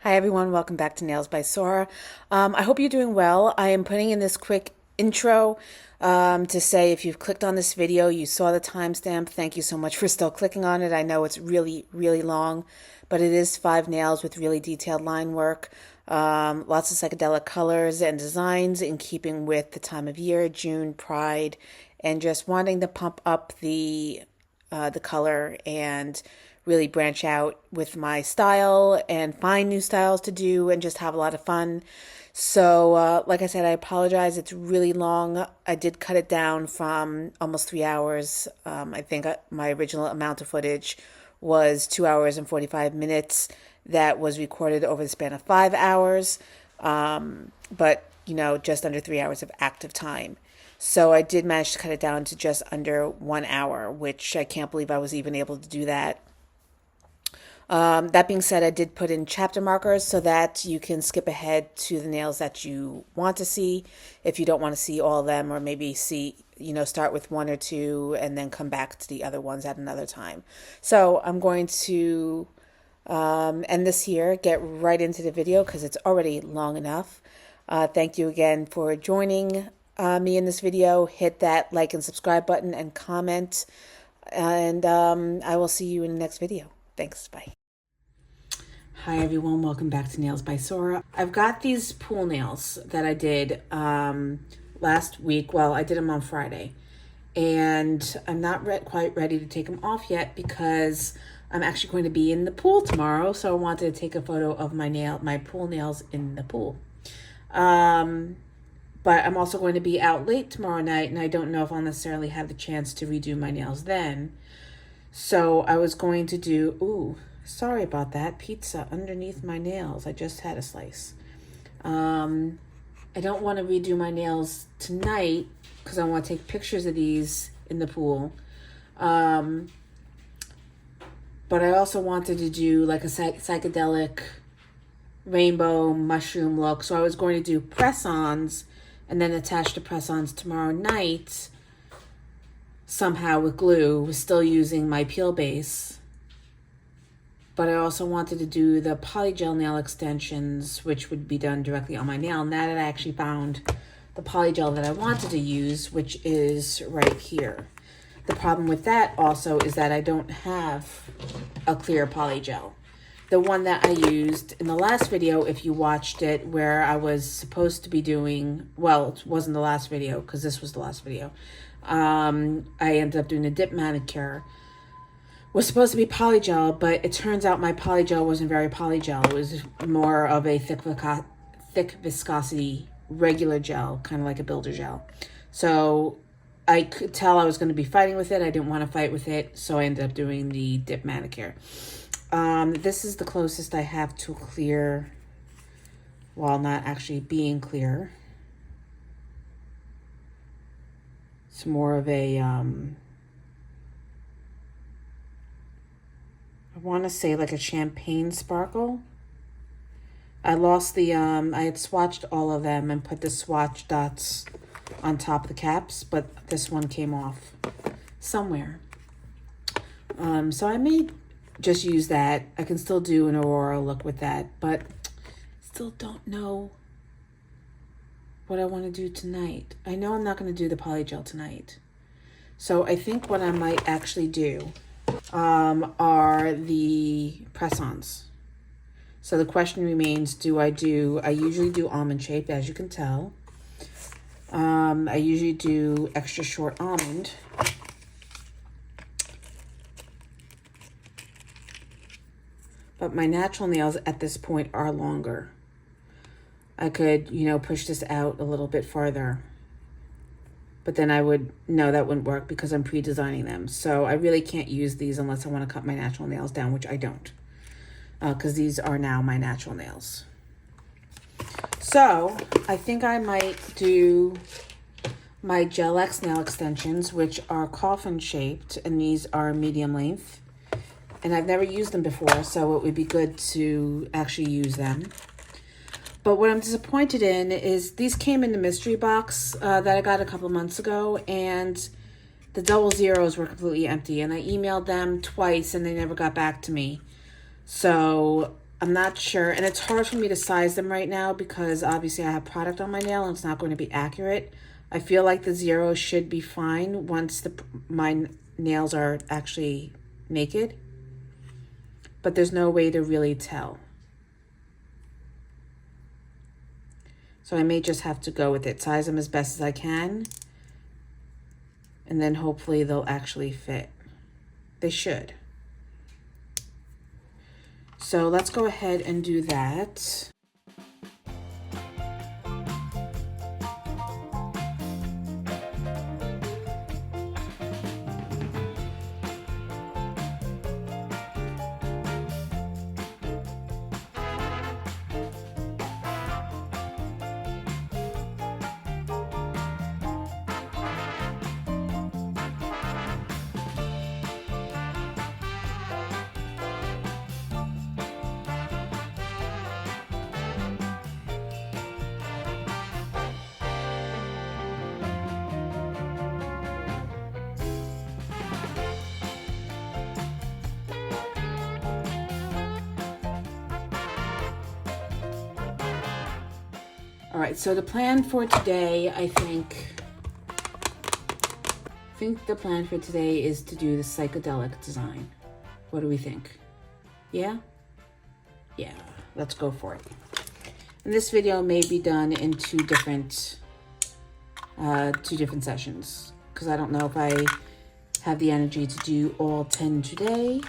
Hi everyone, welcome back to Nails by Sora. I hope you're doing well. I am putting in this quick intro to say if you've clicked on this video, you saw the timestamp. Thank you so much for still clicking on it. I know it's really, really long, but it is 5 nails with really detailed line work. Lots of psychedelic colors and designs in keeping with the time of year, June, Pride, and just wanting to pump up the color and really branch out with my style and find new styles to do and just have a lot of fun. So, like I said, I apologize. It's really long. I did cut it down from almost 3 hours. I think my original amount of footage was 2 hours and 45 minutes. That was recorded over the span of 5 hours. But, just under 3 hours of active time. So I did manage to cut it down to just under 1 hour, which I can't believe I was even able to do that. That being said, I did put in chapter markers so that you can skip ahead to the nails that you want to see if you don't want to see all of them, or maybe start with 1 or 2 and then come back to the other ones at another time. So I'm going to end this here, get right into the video because it's already long enough. Thank you again for joining me in this video. Hit that like and subscribe button and comment, and I will see you in the next video. Thanks. Bye. Hi everyone, welcome back to Nails by Sora. I've got these pool nails that I did last week. Well, I did them on Friday, and I'm not quite ready to take them off yet because I'm actually going to be in the pool tomorrow. So I wanted to take a photo of my pool nails in the pool. But I'm also going to be out late tomorrow night, and I don't know if I'll necessarily have the chance to redo my nails then. So I was going to do, sorry about that, pizza underneath my nails. I just had a slice. I don't want to redo my nails tonight because I want to take pictures of these in the pool. But I also wanted to do like a psychedelic rainbow mushroom look. So I was going to do press-ons and then attach the press-ons tomorrow night somehow with glue, still using my peel base. But I also wanted to do the polygel nail extensions, which would be done directly on my nail. Now that I actually found the polygel that I wanted to use, which is right here. The problem with that also is that I don't have a clear polygel. The one that I used in the last video, if you watched it, where I was supposed to be doing, well, it wasn't the last video because this was the last video. I ended up doing a dip manicure. Was supposed to be polygel, but it turns out my polygel wasn't very polygel. It was more of a thick viscosity regular gel, kind of like a builder gel. So I could tell I was going to be fighting with it. I didn't want to fight with it, so I ended up doing the dip manicure. This is the closest I have to clear, while not actually being clear. It's more of a, I want to say like a champagne sparkle. I lost the, I had swatched all of them and put the swatch dots on top of the caps, but this one came off somewhere. So I may just use that. I can still do an Aurora look with that, but still don't know what I want to do tonight. I know I'm not going to do the polygel tonight. So I think what I might actually do are the press-ons. So the question remains, I usually do almond shape, as you can tell. I usually do extra short almond. But my natural nails at this point are longer. I could, push this out a little bit farther. But then that wouldn't work because I'm pre-designing them. So I really can't use these unless I want to cut my natural nails down, which I don't. Because these are now my natural nails. So I think I might do my Gel X nail extensions, which are coffin shaped, and these are medium length. And I've never used them before, so it would be good to actually use them. But what I'm disappointed in is these came in the mystery box that I got a couple months ago, and the double zeros were completely empty. And I emailed them twice, and they never got back to me. So I'm not sure, and it's hard for me to size them right now because obviously I have product on my nail and it's not going to be accurate. I feel like the 0 should be fine once my nails are actually naked, but there's no way to really tell. So I may just have to go with it, size them as best as I can, and then hopefully they'll actually fit. They should. So let's go ahead and do that. All right, so the plan for today, I think the plan for today is to do the psychedelic design. What do we think? Yeah? Yeah, let's go for it. And this video may be done in two different sessions because I don't know if I have the energy to do all 10 today.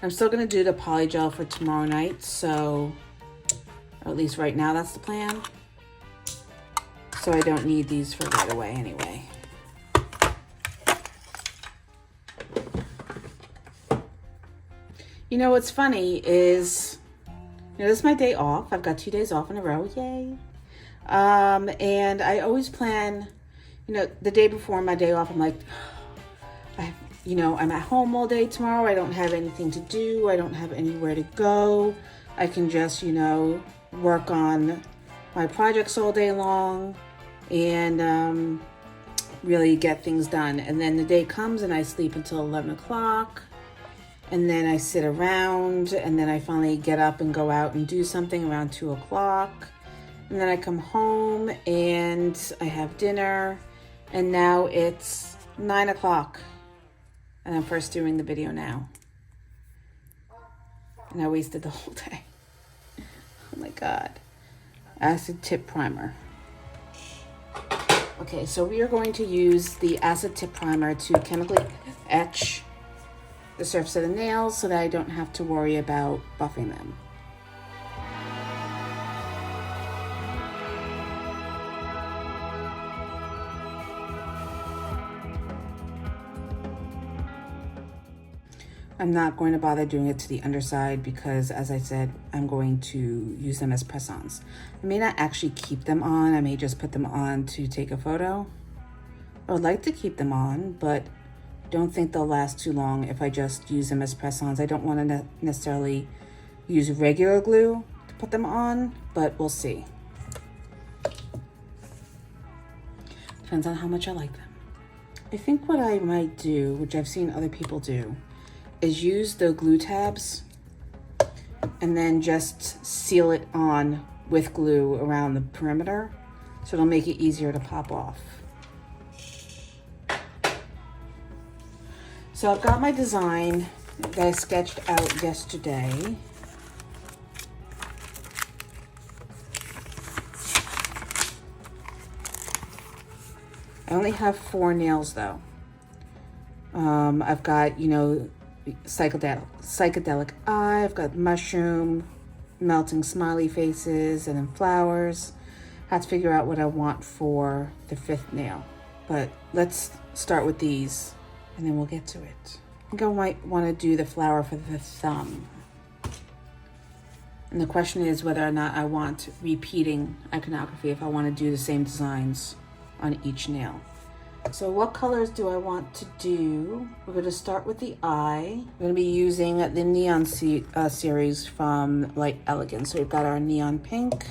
I'm still gonna do the poly gel for tomorrow night, so, or at least right now that's the plan. So I don't need these for right away anyway. You know what's funny is, this is my day off. I've got 2 days off in a row, yay. And I always plan, the day before my day off, I'm like, I'm at home all day tomorrow. I don't have anything to do. I don't have anywhere to go. I can just, work on my projects all day long and really get things done. And then the day comes and I sleep until 11 o'clock. And then I sit around and then I finally get up and go out and do something around 2 o'clock. And then I come home and I have dinner. And now it's 9 o'clock. And I'm first doing the video now. And I wasted the whole day. Oh my God. Acid tip primer. Okay, so we are going to use the acid tip primer to chemically etch the surface of the nails so that I don't have to worry about buffing them. I'm not going to bother doing it to the underside because, as I said, I'm going to use them as press-ons. I may not actually keep them on. I may just put them on to take a photo. I would like to keep them on, but don't think they'll last too long if I just use them as press-ons. I don't want to necessarily use regular glue to put them on, but we'll see. Depends on how much I like them. I think what I might do, which I've seen other people do, is use the glue tabs and then just seal it on with glue around the perimeter, so it'll make it easier to pop off. So I've got my design that I sketched out yesterday. I only have 4 nails though. I've got, psychedelic eye, I've got mushroom, melting smiley faces, and then flowers. I have to figure out what I want for the 5th nail. But let's start with these and then we'll get to it. I think I might want to do the flower for the thumb. And the question is whether or not I want repeating iconography, if I want to do the same designs on each nail. So what colors do I want to do? We're going to start with the eye. We're going to be using the neon series from Elegance. So we've got our neon pink,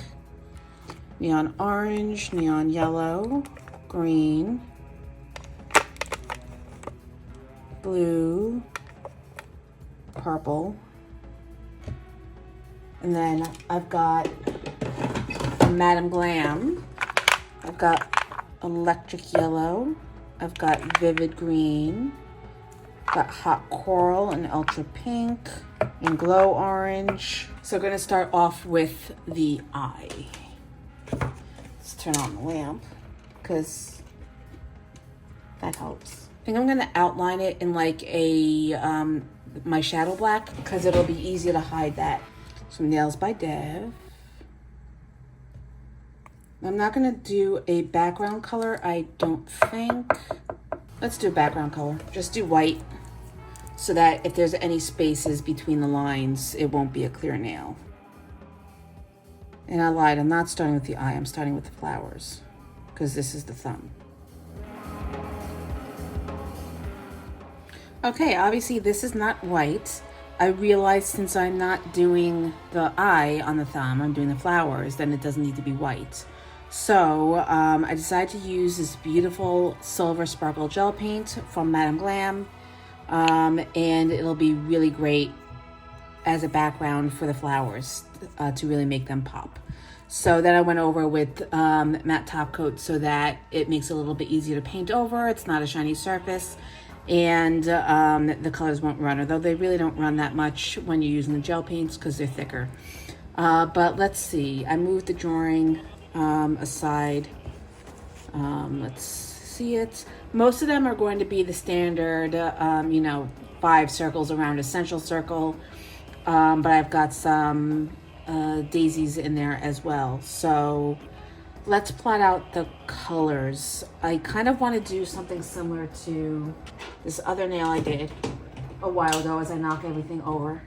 neon orange, neon yellow, green, blue, purple. And then I've got Madame Glam. I've got electric yellow. I've got vivid green. Got hot coral and ultra pink and glow orange. So we're gonna start off with the eye. Let's turn on the lamp because that helps. I think I'm gonna outline it in like a my shadow black because it'll be easier to hide that. So Nails by Dev. I'm not gonna do a background color, I don't think. Let's do a background color. Just do white so that if there's any spaces between the lines, it won't be a clear nail. And I lied, I'm not starting with the eye, I'm starting with the flowers because this is the thumb. Okay, obviously this is not white. I realized since I'm not doing the eye on the thumb, I'm doing the flowers, then it doesn't need to be white. So I decided to use this beautiful silver sparkle gel paint from Madame Glam, and it'll be really great as a background for the flowers to really make them pop. So then I went over with matte top coat so that it makes it a little bit easier to paint over. It's not a shiny surface, and the colors won't run, although they really don't run that much when you're using the gel paints because they're thicker. But let's see, I moved the drawing aside. Let's see it. Most of them are going to be the standard, you know, 5 circles around a central circle, but I've got some daisies in there as well. So let's plot out the colors. I kind of want to do something similar to this other nail I did a while ago as I knock everything over,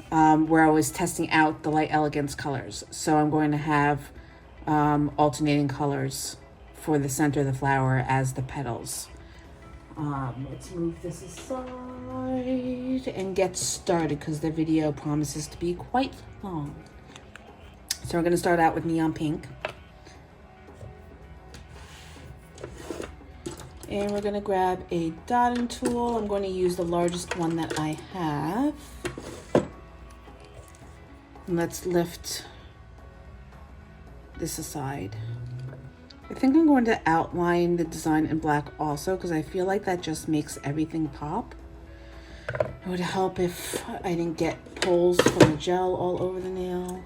where I was testing out the light Elegance colors. So I'm going to have alternating colors for the center of the flower as the petals. Let's move this aside and get started because the video promises to be quite long. So we're going to start out with neon pink. And we're going to grab a dotting tool. I'm going to use the largest one that I have. And let's lift this aside. I think I'm going to outline the design in black also because I feel like that just makes everything pop. It would help if I didn't get pulls from the gel all over the nail.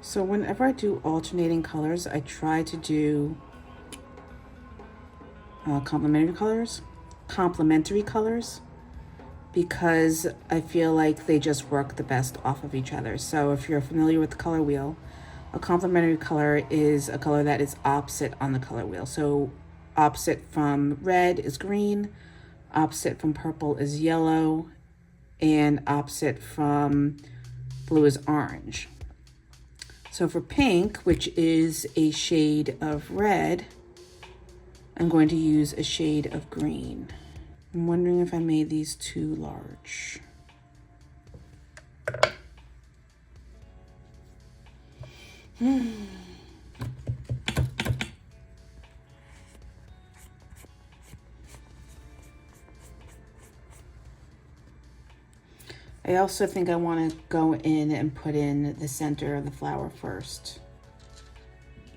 So whenever I do alternating colors, I try to do complementary colors because I feel like they just work the best off of each other. So if you're familiar with the color wheel, a complementary color is a color that is opposite on the color wheel. So opposite from red is green, opposite from purple is yellow, and opposite from blue is orange. So for pink, which is a shade of red, I'm going to use a shade of green. I'm wondering if I made these too large. I also think I want to go in and put in the center of the flower first.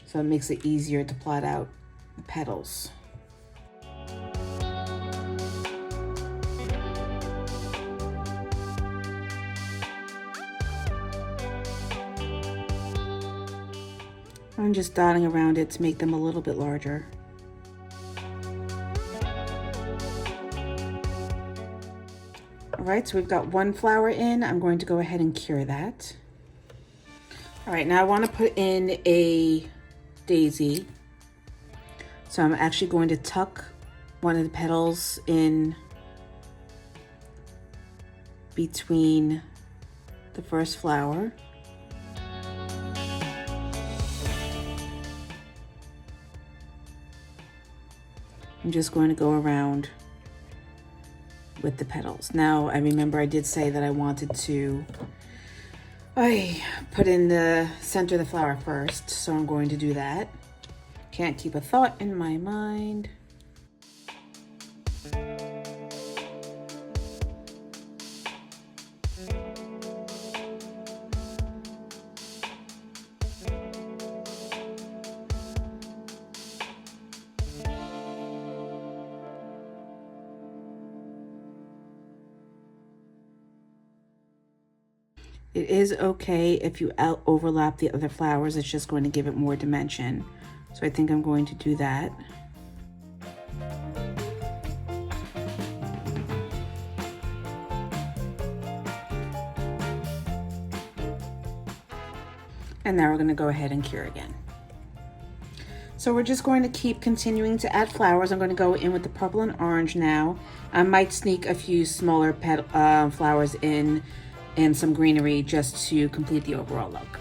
So it makes it easier to plot out the petals. I'm just dotting around it to make them a little bit larger. All right, so we've got one flower in. I'm going to go ahead and cure that. All right, now I want to put in a daisy. So I'm actually going to tuck one of the petals in between the first flower. I'm just going to go around with the petals. Now, I remember I did say that I wanted to I put in the center of the flower first, so I'm going to do that. Can't keep a thought in my mind. It is okay if you overlap the other flowers. It's just going to give it more dimension. So I think I'm going to do that. And now we're going to go ahead and cure again. So we're just going to keep continuing to add flowers. I'm going to go in with the purple and orange now. I might sneak a few smaller flowers in and some greenery just to complete the overall look.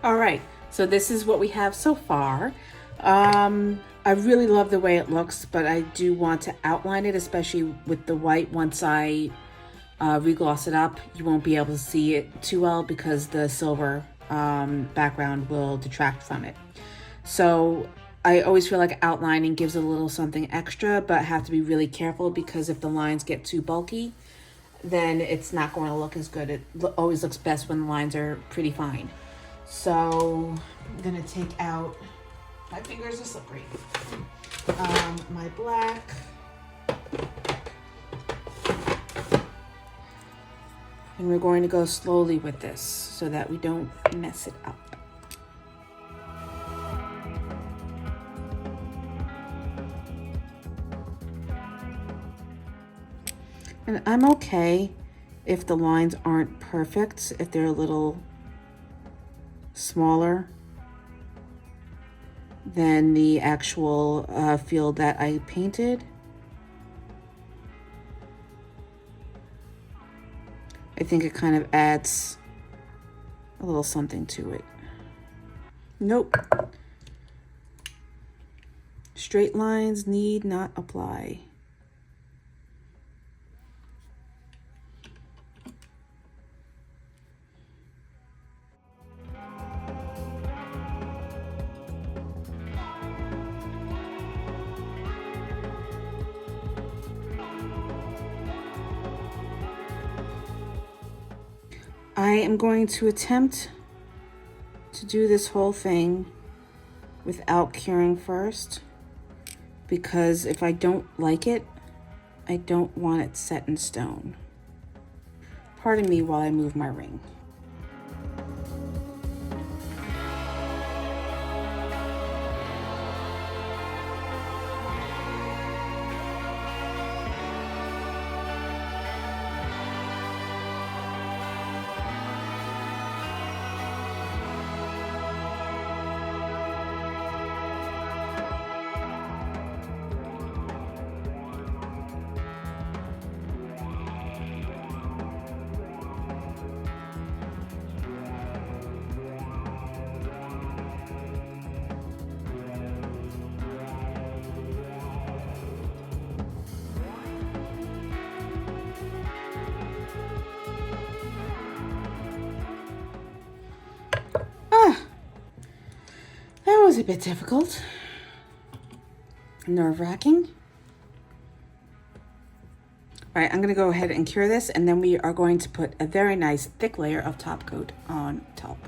All right, so this is what we have so far. I really love the way it looks, but I do want to outline it, especially with the white. Once I regloss it up, you won't be able to see it too well because the silver background will detract from it. So I always feel like outlining gives a little something extra, but have to be really careful because if the lines get too bulky, then it's not going to look as good. It always looks best when the lines are pretty fine. So I'm gonna take out, my fingers are slippery, my black, and we're going to go slowly with this so that we don't mess it up. And I'm okay if the lines aren't perfect, if they're a little smaller than the actual field that I painted. I think it kind of adds a little something to it. Nope. Straight lines need not apply. I am going to attempt to do this whole thing without curing first, because if I don't like it, I don't want it set in stone. Pardon me while I move my ring. was a bit difficult, nerve-wracking. All right, I'm gonna go ahead and cure this, and then we are going to put a very nice thick layer of top coat on top.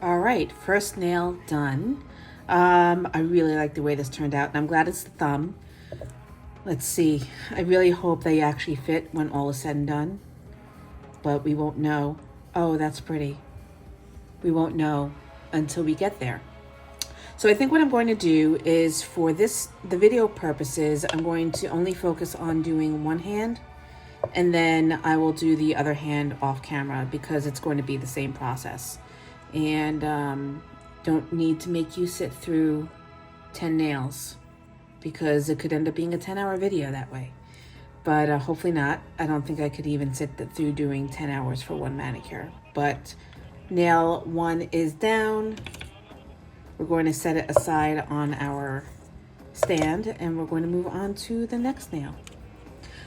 All right, first nail done. I really like the way this turned out, and I'm glad it's the thumb. Let's see. I really hope they actually fit when all is said and done, but we won't know. Oh, that's pretty. We won't know until we get there. So I think what I'm going to do is, for the video purposes, I'm going to only focus on doing one hand, and then I will do the other hand off camera because it's going to be the same process. And don't need to make you sit through 10 nails because it could end up being a 10-hour video that way. But hopefully not. I don't think I could even sit through doing 10 hours for one manicure. But nail 1 is down. We're going to set it aside on our stand, and we're going to move on to the next nail.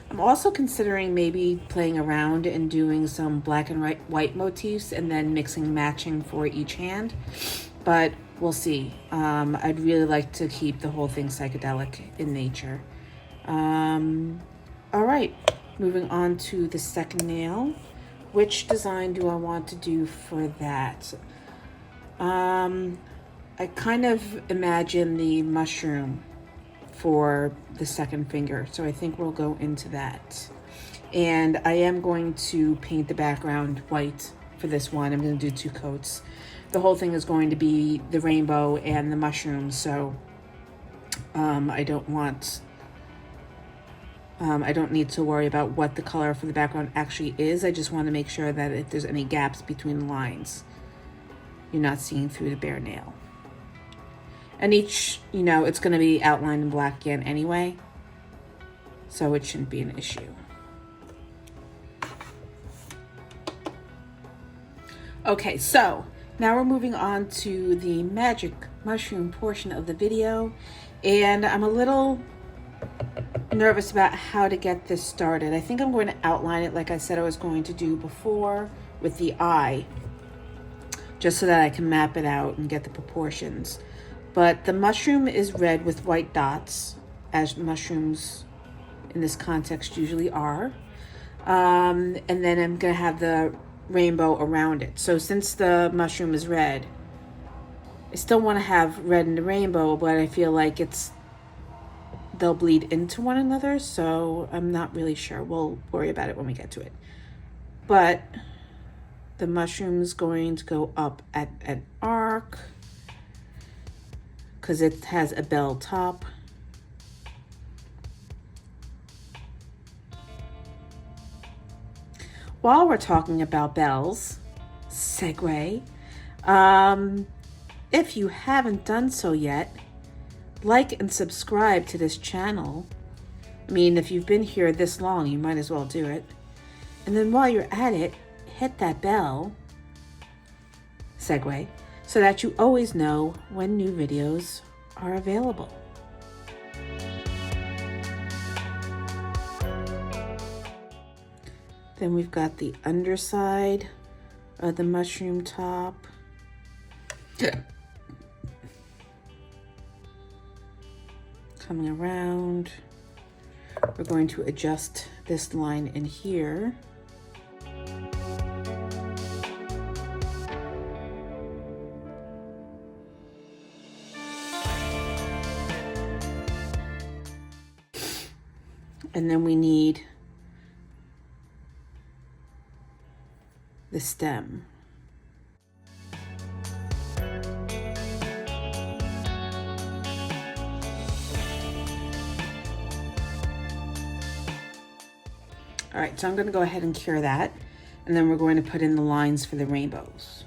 I'm also considering maybe playing around and doing some black and white motifs and then mixing matching for each hand, but we'll see. I'd really like to keep the whole thing psychedelic in nature. All right, moving on to the second nail. Which design do I want to do for that? I kind of imagine the mushroom for the second finger, so I think we'll go into that. And I am going to paint the background white for this one. I'm going to do 2 coats. The whole thing is going to be the rainbow and the mushroom, so I don't need to worry about what the color for the background actually is. I just want to make sure that if there's any gaps between the lines, you're not seeing through the bare nail. And each, it's going to be outlined in black again anyway, so it shouldn't be an issue. Okay, so now we're moving on to the magic mushroom portion of the video, and I'm a little nervous about how to get this started. I think I'm going to outline it like I said I was going to do before with the eye, just so that I can map it out and get the proportions. But the mushroom is red with white dots, as mushrooms in this context usually are. And then I'm going to have the rainbow around it. So since the mushroom is red, I still want to have red in the rainbow, but I feel like they'll bleed into one another, so I'm not really sure. We'll worry about it when we get to it. But the mushroom's going to go up at an arc, because it has a bell top. While we're talking about bells, segue, if you haven't done so yet, like and subscribe to this channel. I mean, if you've been here this long, you might as well do it. And then while you're at it, hit that bell, segue, so that you always know when new videos are available. Then we've got the underside of the mushroom top. Coming around, we're going to adjust this line in here. And then we need the stem. All right, so I'm going to go ahead and cure that, and then we're going to put in the lines for the rainbows.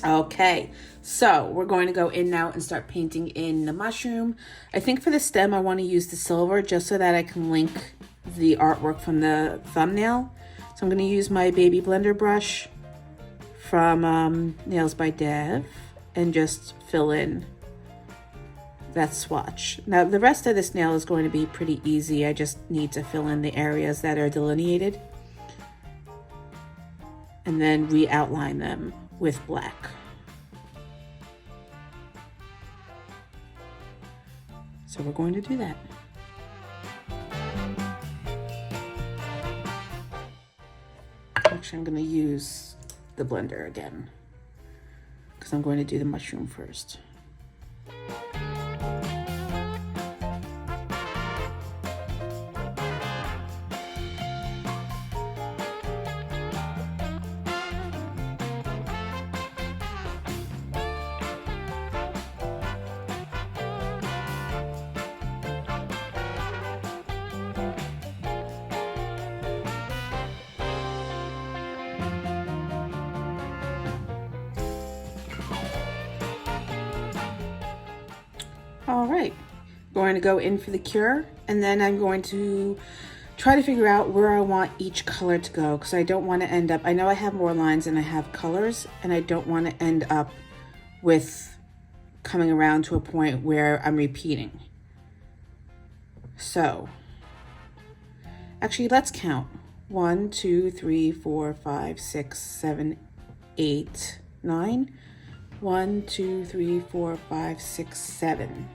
Okay, so we're going to go in now and start painting in the mushroom. I think for the stem, I want to use the silver just so that I can link the artwork from the thumbnail. So I'm going to use my baby blender brush from Nails by Dev and just fill in that swatch. Now the rest of this nail is going to be pretty easy. I just need to fill in the areas that are delineated and then re-outline them with black. So we're going to do that. Actually, I'm going to use the blender again because I'm going to do the mushroom first. All right, going to go in for the cure, and then I'm going to try to figure out where I want each color to go, because I don't want to end up, I know I have more lines than I have colors, and I don't want to end up with coming around to a point where I'm repeating. So, actually let's count. 1, 2, 3, 4, 5, 6, 7, 8, 9. 1, 2, 3, 4, 5, 6, 7.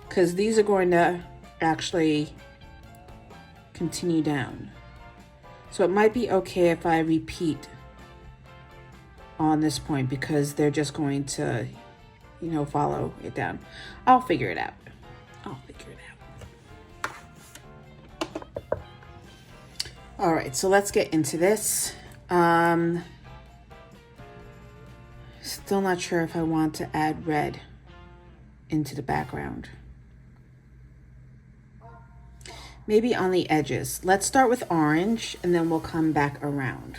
Because these are going to actually continue down. So it might be okay if I repeat on this point because they're just going to, you know, follow it down. I'll figure it out. All right, so let's get into this. Still not sure if I want to add red into the background. Maybe on the edges. Let's start with orange and then we'll come back around.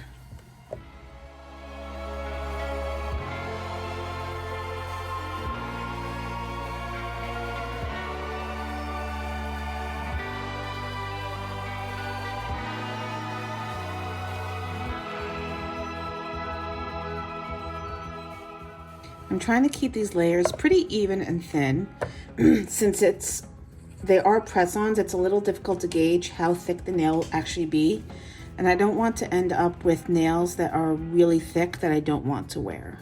I'm trying to keep these layers pretty even and thin. Since they are press-ons, it's a little difficult to gauge how thick the nail will actually be. And I don't want to end up with nails that are really thick that I don't want to wear.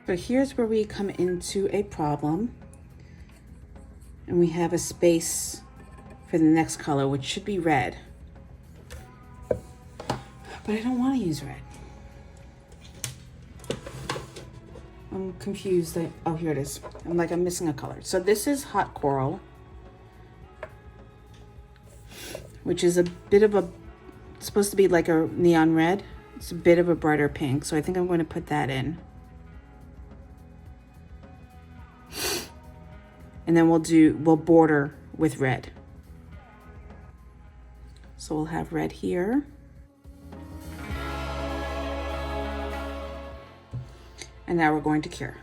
So here's where we come into a problem, and we have a space for the next color, which should be red, but I don't want to use red. I'm confused. Oh, here it is. I'm missing a color. So this is Hot Coral, which is a bit of a, it's supposed to be like a neon red. It's a bit of a brighter pink, so I think I'm going to put that in. And then we'll border with red. So we'll have red here. And now we're going to cure.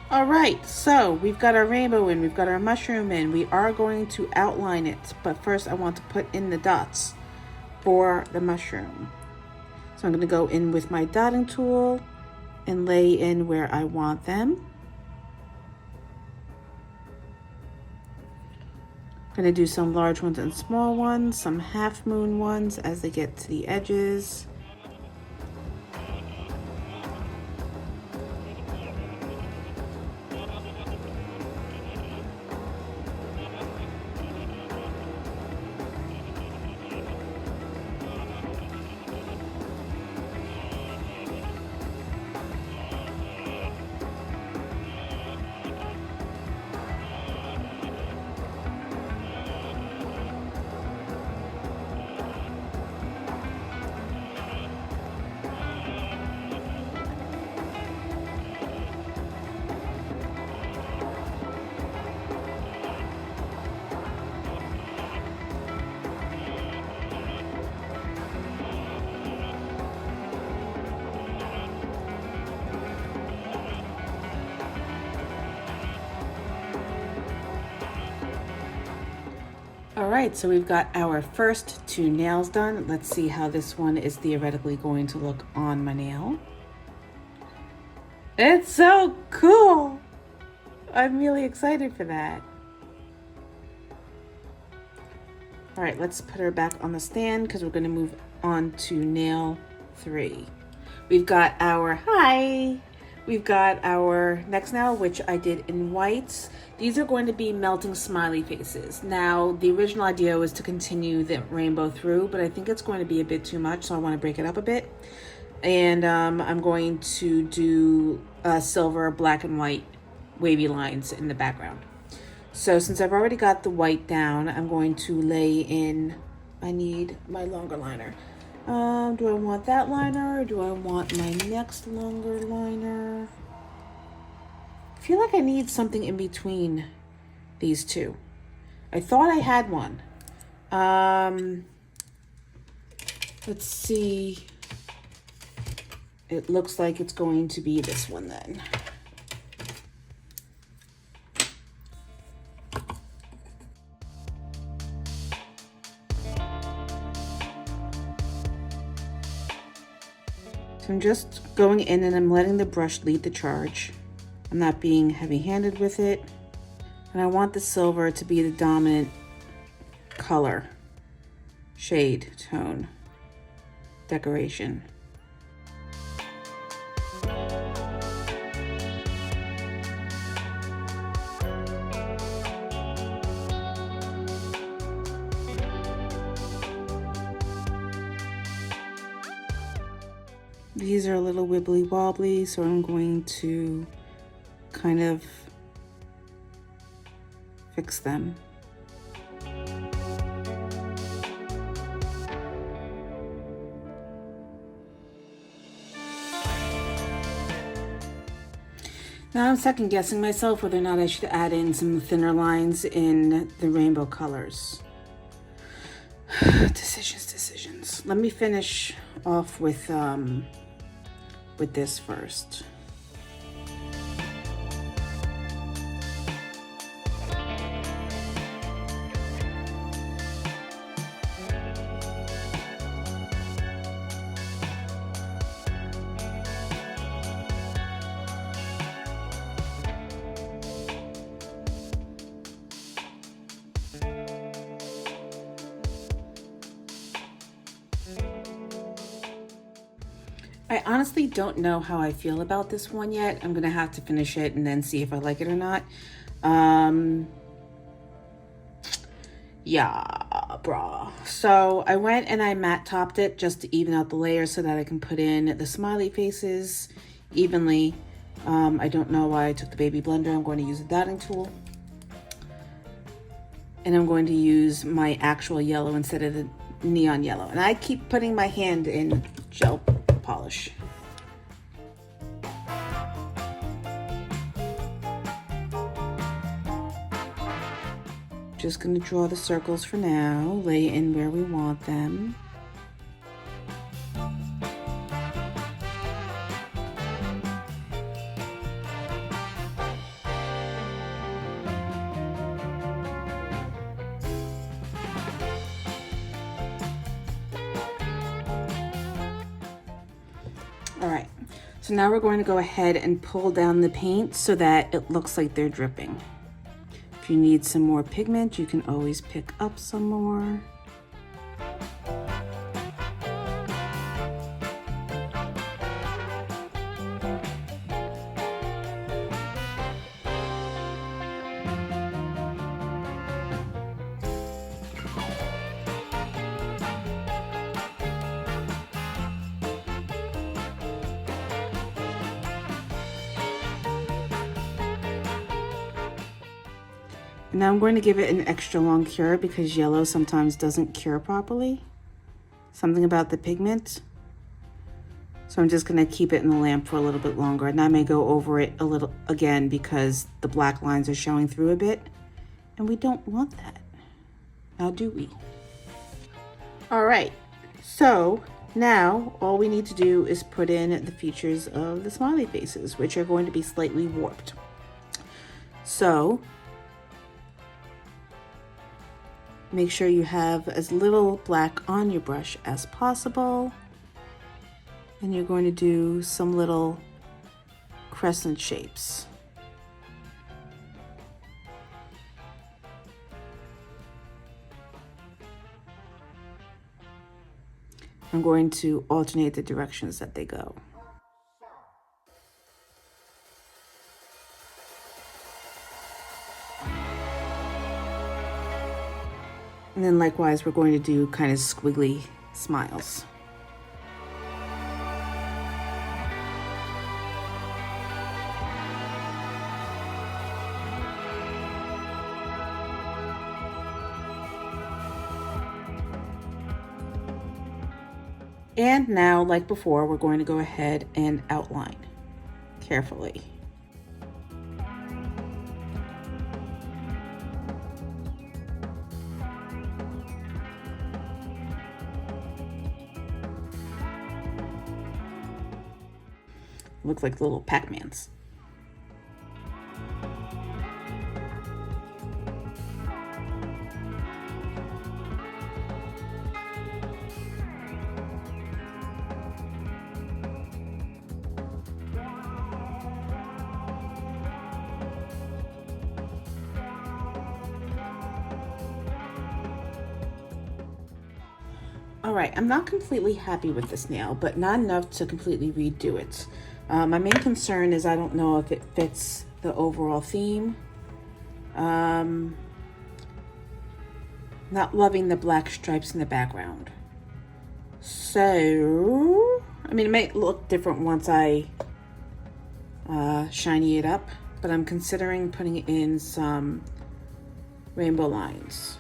All right, so we've got our rainbow in, we've got our mushroom in. We are going to outline it, but first I want to put in the dots for the mushroom. So I'm going to go in with my dotting tool and lay in where I want them. I'm going to do some large ones and small ones, some half moon ones as they get to the edges. All right, so we've got our first two nails done. Let's see how this one is theoretically going to look on my nail. It's so cool. I'm really excited for that. All right, let's put her back on the stand because we're going to move on to nail 3. We've got our We've got our next nail, which I did in whites. These are going to be melting smiley faces. Now, the original idea was to continue the rainbow through, but I think it's going to be a bit too much, so I want to break it up a bit. And I'm going to do silver, black, and white wavy lines in the background. So since I've already got the white down, I'm going to lay in, I need my longer liner. Do I want that liner or do I want my next longer liner? I feel like I need something in between these two. I thought I had one. Let's see. It looks like it's going to be this one then. So I'm just going in and I'm letting the brush lead the charge. I'm not being heavy-handed with it. And I want the silver to be the dominant color, shade, tone, decoration. These are a little wibbly wobbly, so I'm going to kind of fix them. Now I'm second guessing myself whether or not I should add in some thinner lines in the rainbow colors. Decisions. Let me finish off with this first. I honestly don't know how I feel about this one yet. I'm gonna have to finish it and then see if I like it or not. Yeah, brah. So I went and I matte topped it just to even out the layers so that I can put in the smiley faces evenly. I don't know why I took the baby blender. I'm going to use a dotting tool. And I'm going to use my actual yellow instead of the neon yellow. And I keep putting my hand in gel polish. Just going to draw the circles for now, lay in where we want them. All right, so now we're going to go ahead and pull down the paint so that it looks like they're dripping. If you need some more pigment, you can always pick up some more. Now I'm going to give it an extra long cure because yellow sometimes doesn't cure properly. Something about the pigment. So I'm just going to keep it in the lamp for a little bit longer, and I may go over it a little again because the black lines are showing through a bit, and we don't want that. Now do we? All right, so now all we need to do is put in the features of the smiley faces, which are going to be slightly warped. So make sure you have as little black on your brush as possible. And you're going to do some little crescent shapes. I'm going to alternate the directions that they go. And then likewise, we're going to do kind of squiggly smiles. And now, like before, we're going to go ahead and outline carefully. Looks like little Pac-Mans. All right, I'm not completely happy with this nail, but not enough to completely redo it. My main concern is I don't know if it fits the overall theme. Not loving the black stripes in the background. So, I mean, it might look different once I shiny it up, but I'm considering putting in some rainbow lines.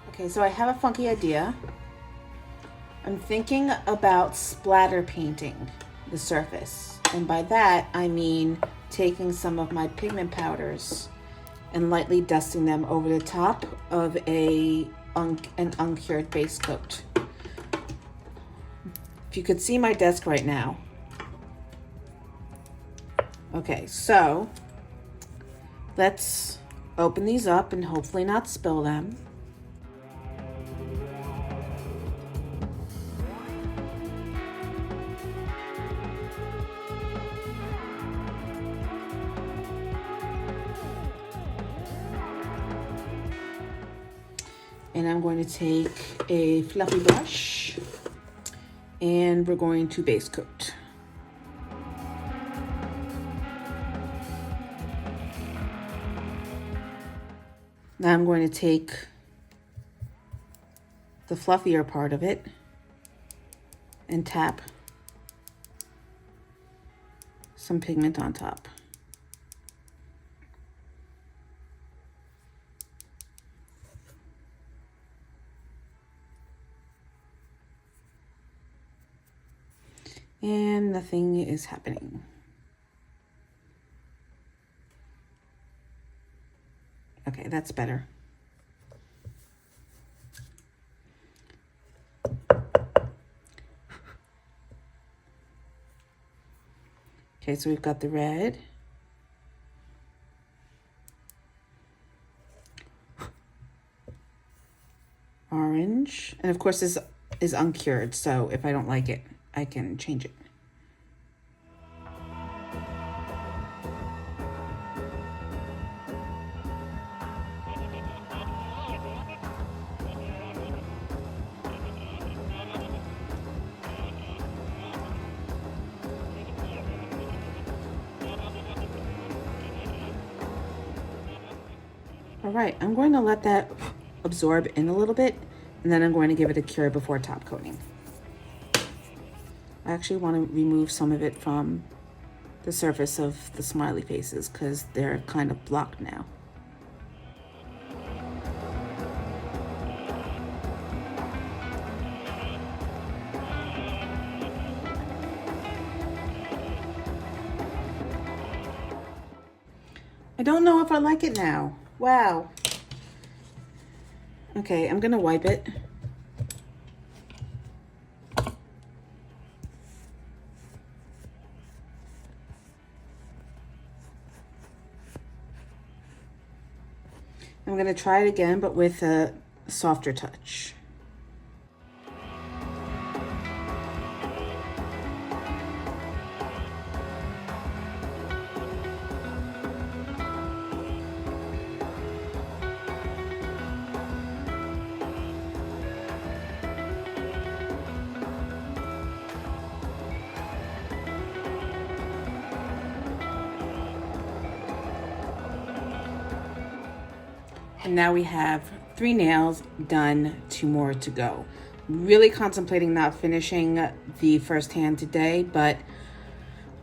Okay, so I have a funky idea. I'm thinking about splatter painting the surface. And by that, I mean taking some of my pigment powders and lightly dusting them over the top of an uncured base coat. If you could see my desk right now. Okay, so let's open these up and hopefully not spill them. And I'm going to take a fluffy brush and we're going to base coat. Now I'm going to take the fluffier part of it and tap some pigment on top. And nothing is happening. Okay, that's better. Okay, so we've got the red. Orange. And of course, this is uncured, so if I don't like it, I can change it. All right, I'm going to let that absorb in a little bit, and then I'm going to give it a cure before top coating. I actually want to remove some of it from the surface of the smiley faces because they're kind of blocked now. I don't know if I like it now. Wow. Okay, I'm gonna wipe it. I'm gonna try it again, but with a softer touch. And now we have 3 nails done, 2 more to go. Really contemplating not finishing the first hand today, but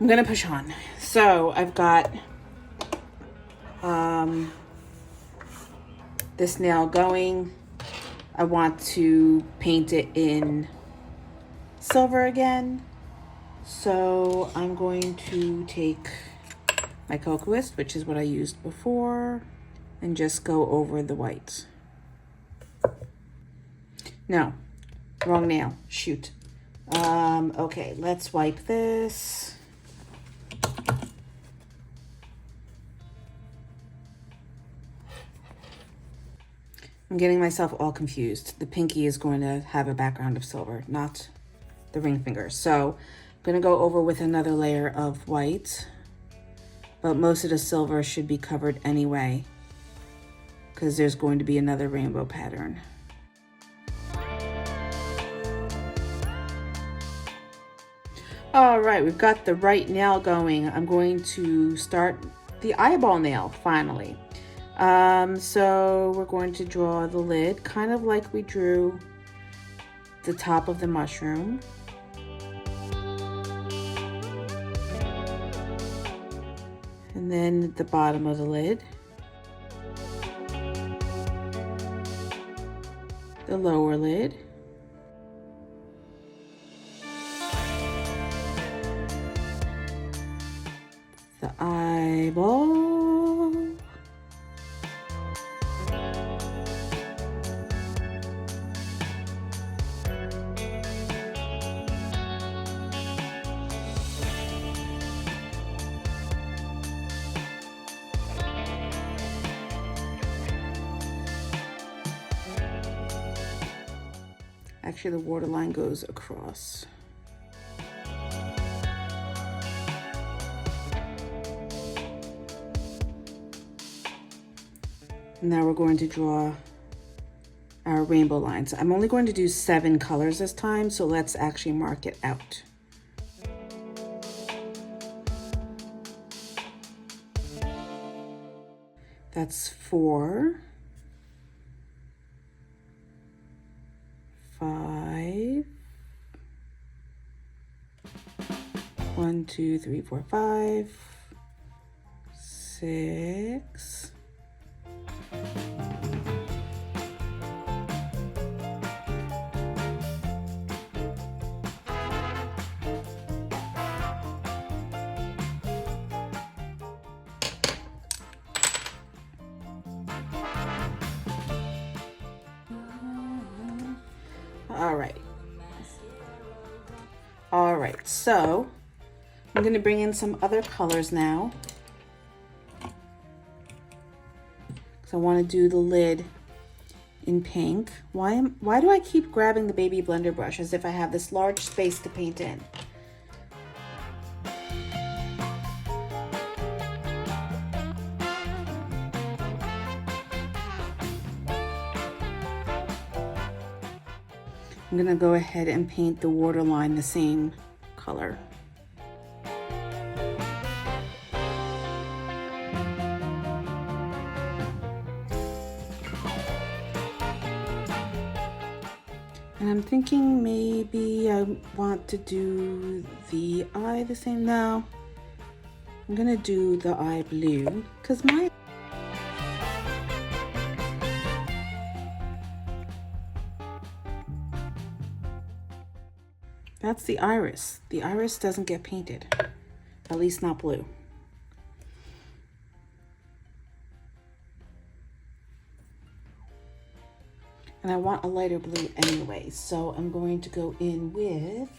I'm gonna push on. So I've got this nail going. I want to paint it in silver again. So I'm going to take my Cocoist, which is what I used before, and just go over the white. No, wrong nail, shoot. Okay, let's wipe this. I'm getting myself all confused. The Pinkie is going to have a background of silver, not the ring finger. So I'm gonna go over with another layer of white, but most of the silver should be covered anyway, because there's going to be another rainbow pattern. All right, we've got the right nail going. I'm going to start the eyeball nail finally. So we're going to draw the lid, kind of like we drew the top of the mushroom. And then the bottom of the lid. The lower lid, the eyeball, actually the waterline goes across. Now we're going to draw our rainbow lines. I'm only going to do 7 colors this time, so let's actually mark it out. That's 4, 5, 1, 2, 3, 4, 5, 6, 7. All right, so I'm going to bring in some other colors now. So I want to do the lid in pink. Why do I keep grabbing the baby blender brush as if I have this large space to paint in? I'm gonna go ahead and paint the waterline the same color. And I'm thinking maybe I want to do the eye the same. No, I'm gonna do the eye blue because that's the iris. The iris doesn't get painted, at least not blue. And I want a lighter blue anyway, so I'm going to go in with,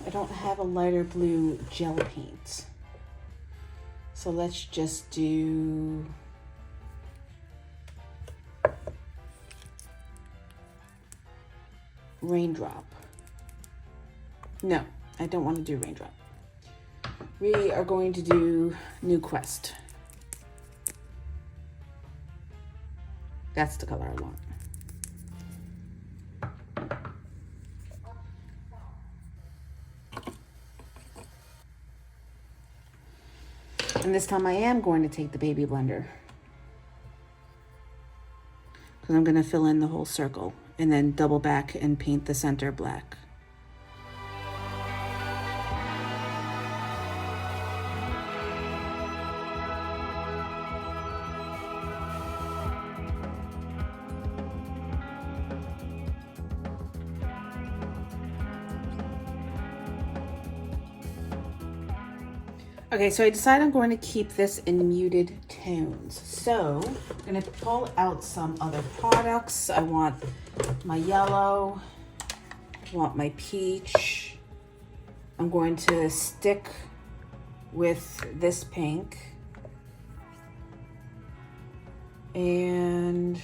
I don't have a lighter blue gel paint. So let's just do Raindrop. No, I don't want to do Raindrop. We are going to do New Quest. That's the color I want. And this time I am going to take the baby blender because I'm going to fill in the whole circle and then double back and paint the center black. Okay, so I decided I'm going to keep this in muted tones. So I'm going to pull out some other products. I want my yellow, I want my peach. I'm going to stick with this pink. And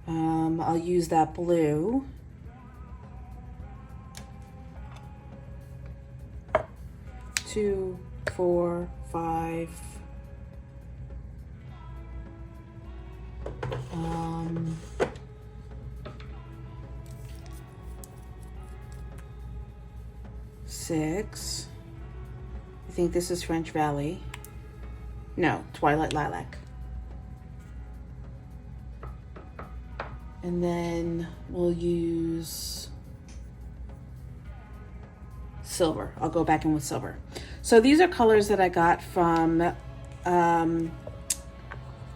I'll use that blue. 2, 4, 5. 6. I think this is French Valley. No, Twilight Lilac. And then we'll use silver. I'll go back in with silver. So these are colors that I got from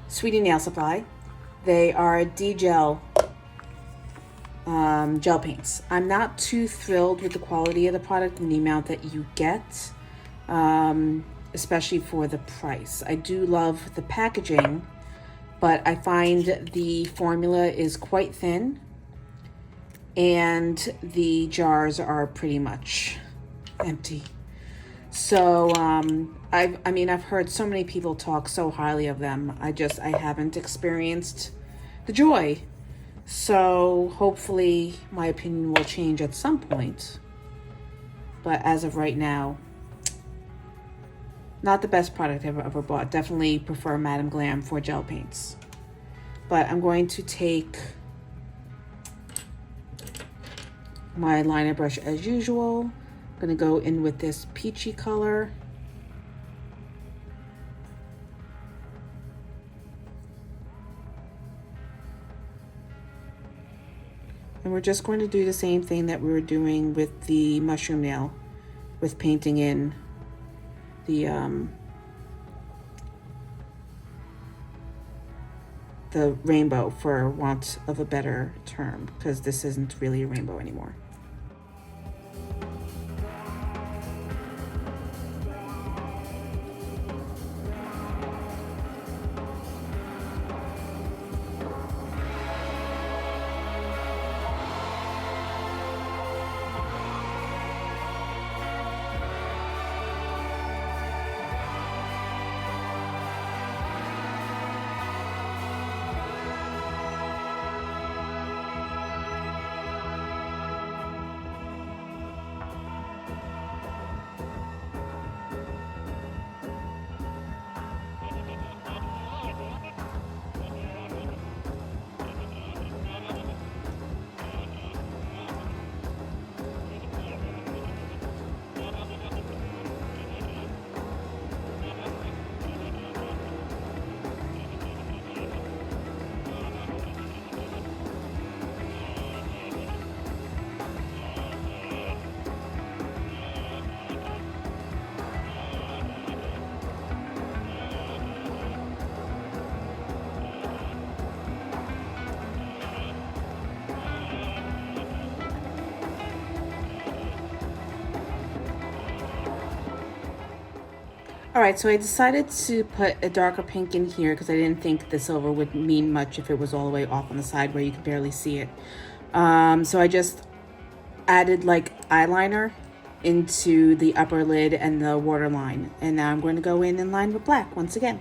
Sweetie Nail Supply. They are DGel gel paints. I'm not too thrilled with the quality of the product and the amount that you get, especially for the price. I do love the packaging, but I find the formula is quite thin and the jars are pretty much empty. So I've heard so many people talk so highly of them. I haven't experienced the joy. So hopefully my opinion will change at some point. But as of right now, not the best product I've ever bought. Definitely prefer Madam Glam for gel paints. But I'm going to take my liner brush as usual. I'm going to go in with this peachy color. And we're just going to do the same thing that we were doing with the mushroom nail, with painting in the rainbow, for want of a better term, because this isn't really a rainbow anymore. All right, so I decided to put a darker pink in here because I didn't think the silver would mean much if it was all the way off on the side where you could barely see it. So I just added like eyeliner into the upper lid and the waterline. And now I'm going to go in and line with black once again.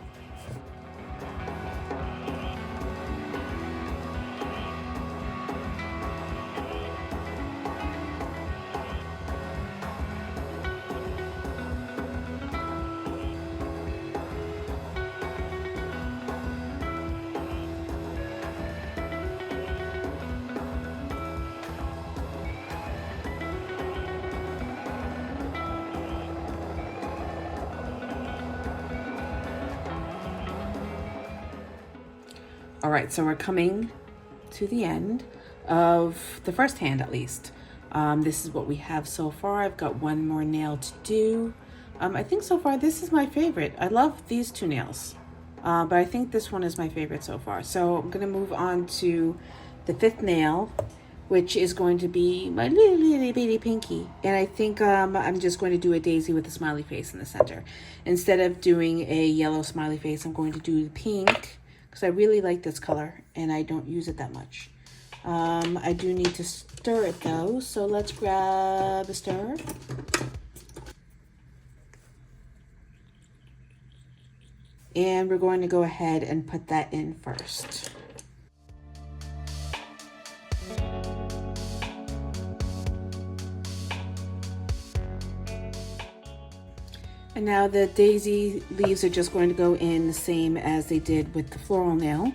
All right, so we're coming to the end of the first hand at least. This is what we have so far. I've got one more nail to do. I think so far this is my favorite. I love these two nails, but I think this one is my favorite so far. So I'm gonna move on to the fifth nail, which is going to be my little bitty Pinkie. And I think I'm just going to do a daisy with a smiley face in the center. Instead of doing a yellow smiley face, I'm going to do the pink, because I really like this color and I don't use it that much. I do need to stir it though, so let's grab a stirrer. And we're going to go ahead and put that in first. And now the daisy leaves are just going to go in the same as they did with the floral nail.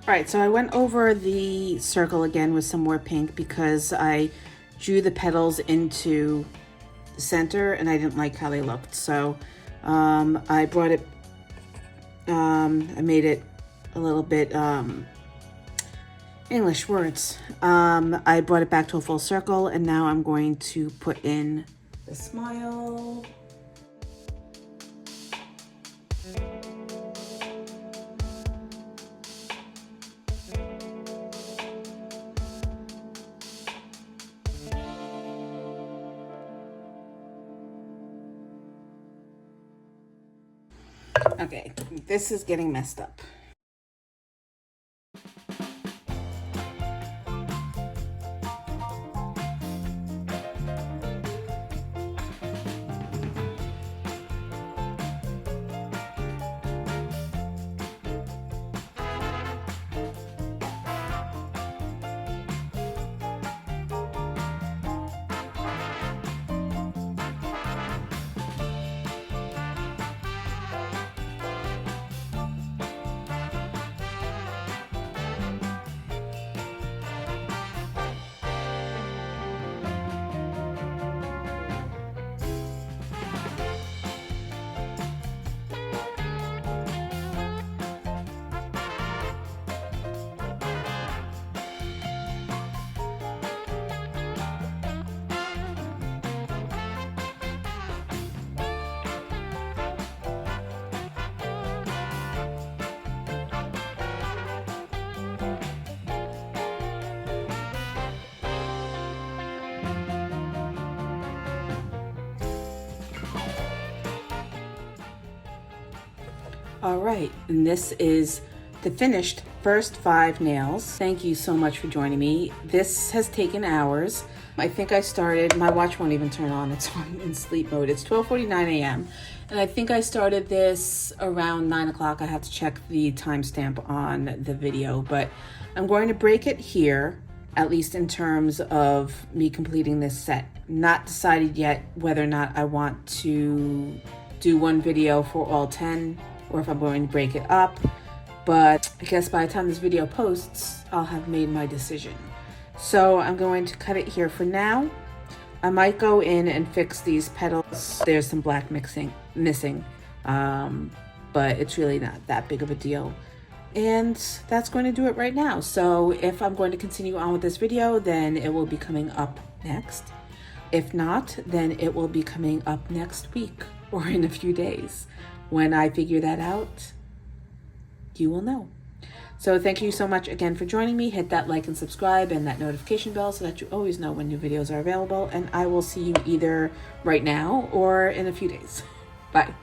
All right, so I went over the circle again with some more pink because I drew the petals into the center and I didn't like how they looked. So I brought it, I made it a little bit, English words. I brought it back to a full circle and now I'm going to put in the smile. Okay, this is getting messed up. All right, and this is the finished first 5 nails. Thank you so much for joining me. This has taken hours. I think I started, my watch won't even turn on, it's on in sleep mode. It's 12:49 a.m. and I think I started this around 9 o'clock. I have to check the timestamp on the video, but I'm going to break it here at least in terms of me completing this set. Not decided yet whether or not I want to do one video for all 10 or if I'm going to break it up, but I guess by the time this video posts, I'll have made my decision. So I'm going to cut it here for now. I might go in and fix these petals. There's some black missing, but it's really not that big of a deal. And that's going to do it right now. So if I'm going to continue on with this video, then it will be coming up next. If not, then it will be coming up next week or in a few days. When I figure that out, you will know. So thank you so much again for joining me. Hit that like and subscribe and that notification bell so that you always know when new videos are available. And I will see you either right now or in a few days. Bye.